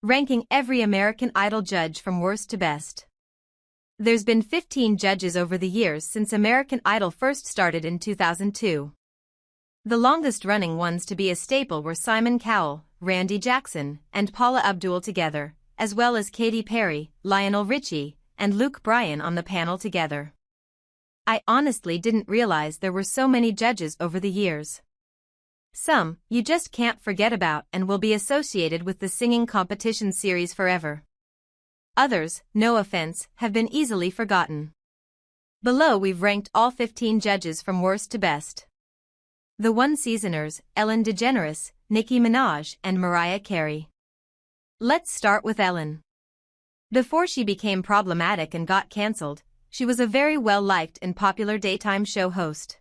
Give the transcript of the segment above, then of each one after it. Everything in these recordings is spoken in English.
ranking every American Idol judge from worst to best. There's been 15 judges over the years since American Idol first started in 2002. The longest-running ones to be a staple were Cowell, Randy Jackson, and Paula Abdul together, as well as Katy Perry, Lionel Richie, and Bryan on the panel together. I honestly didn't realize there were so many judges over the years. Some, you just can't forget about and will be associated with the singing competition series forever. Others, no offense, have been easily forgotten. Below we've ranked all 15 judges from worst to best. The one-seasoners, Ellen DeGeneres, Nicki Minaj, and Mariah Carey. Let's start with Ellen. Before she became problematic and got cancelled, she was a very well-liked and popular daytime show host.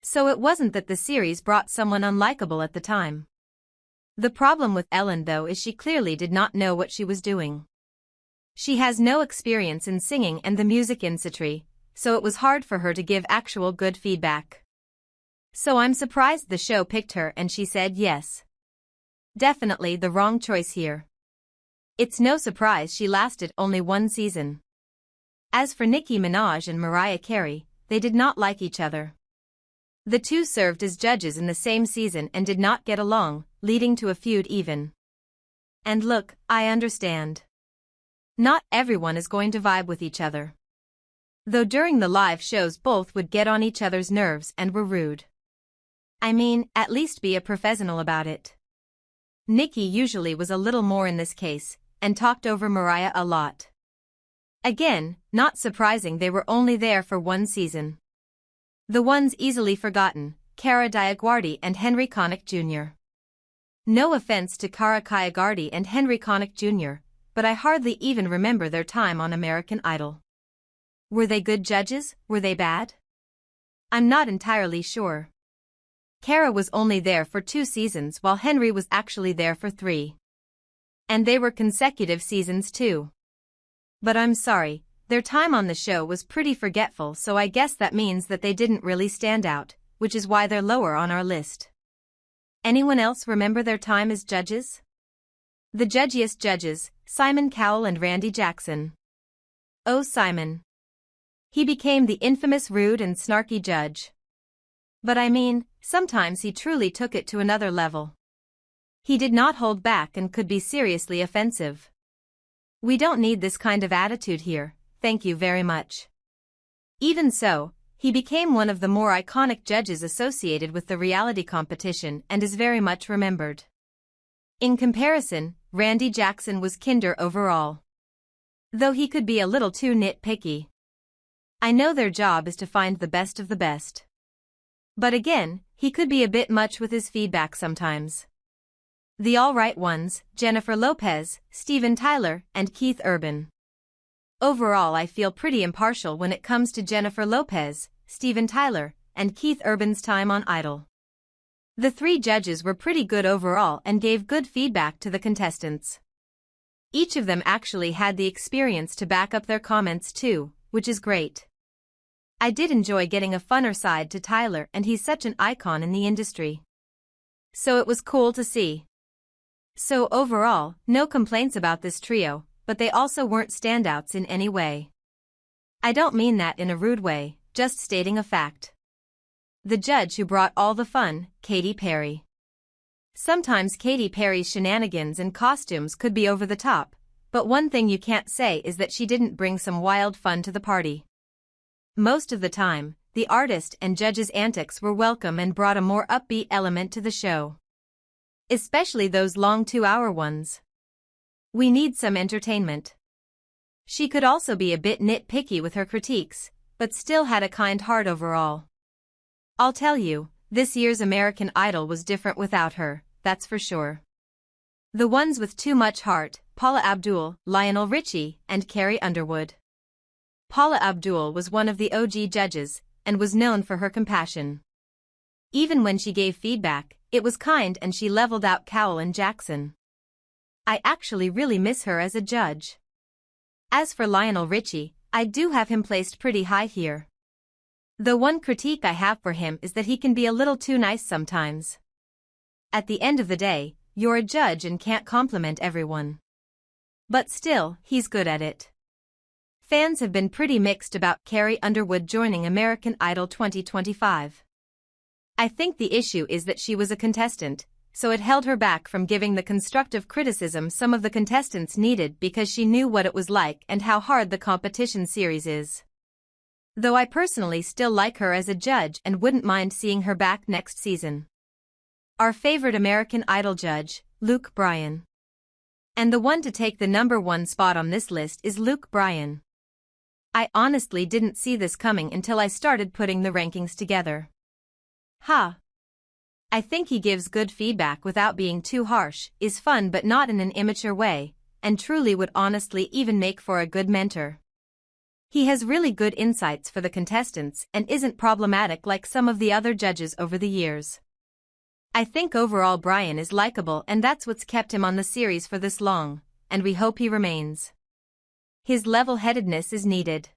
So it wasn't that the series brought someone unlikable at the time. The problem with Ellen though is she clearly did not know what she was doing. She has no experience in singing and the music industry, so it was hard for her to give actual good feedback. So I'm surprised the show picked her and she said yes. Definitely the wrong choice here. It's no surprise she lasted only one season. As for Nicki Minaj and Mariah Carey, they did not like each other. The two served as judges in the same season and did not get along, leading to a feud even. And look, I understand. Not everyone is going to vibe with each other. Though during the live shows both would get on each other's nerves and were rude. I mean, at least be a professional about it. Nicki usually was a little more in this case, and talked over Mariah a lot. Again, not surprising they were only there for one season. The ones easily forgotten, Cara Diaguardi and Henry Connick Jr. No offense to Cara Diaguardi and Henry Connick Jr., but I hardly even remember their time on American Idol. Were they good judges, were they bad? I'm not entirely sure. Cara was only there for 2 seasons while Henry was actually there for 3. And they were consecutive seasons too. But I'm sorry, their time on the show was pretty forgetful, so I guess that means that they didn't really stand out, which is why they're lower on our list. Anyone else remember their time as judges? The judgiest judges, Cowell and Randy Jackson. Oh Simon. He became the infamous rude and snarky judge. But I mean, sometimes he truly took it to another level. He did not hold back and could be seriously offensive. We don't need this kind of attitude here, thank you very much. Even so, he became one of the more iconic judges associated with the reality competition and is very much remembered. In comparison, Randy Jackson was kinder overall. Though he could be a little too nitpicky. I know their job is to find the best of the best. But again, he could be a bit much with his feedback sometimes. The alright ones, Jennifer Lopez, Steven Tyler, and Keith Urban. Overall I feel pretty impartial when it comes to Jennifer Lopez, Steven Tyler, and Keith Urban's time on Idol. The 3 judges were pretty good overall and gave good feedback to the contestants. Each of them actually had the experience to back up their comments too, which is great. I did enjoy getting a funner side to Tyler and he's such an icon in the industry. So it was cool to see. So overall, no complaints about this trio, but they also weren't standouts in any way. I don't mean that in a rude way, just stating a fact. The judge who brought all the fun, Katy Perry. Sometimes Katy Perry's shenanigans and costumes could be over the top, but one thing you can't say is that she didn't bring some wild fun to the party. Most of the time, the artist and judge's antics were welcome and brought a more upbeat element to the show. Especially those long 2-hour ones. We need some entertainment. She could also be a bit nitpicky with her critiques, but still had a kind heart overall. I'll tell you, this year's American Idol was different without her, that's for sure. The ones with too much heart, Paula Abdul, Lionel Richie, and Carey Underwood. Paula Abdul was one of the OG judges, and was known for her compassion. Even when she gave feedback, it was kind and she leveled out Cowell and Jackson. I actually really miss her as a judge. As for Lionel Richie, I do have him placed pretty high here. The one critique I have for him is that he can be a little too nice sometimes. At the end of the day, you're a judge and can't compliment everyone. But still, he's good at it. Fans have been pretty mixed about Carey Underwood joining American Idol 2025. I think the issue is that she was a contestant, so it held her back from giving the constructive criticism some of the contestants needed because she knew what it was like and how hard the competition series is. Though I personally still like her as a judge and wouldn't mind seeing her back next season. Our favorite American Idol judge, Bryan. And the one to take the #1 spot on this list is Bryan. I honestly didn't see this coming until I started putting the rankings together. I think he gives good feedback without being too harsh, is fun but not in an immature way, and truly would honestly even make for a good mentor. He has really good insights for the contestants and isn't problematic like some of the other judges over the years. I think overall Bryan is likable and that's what's kept him on the series for this long, and we hope he remains. His level-headedness is needed.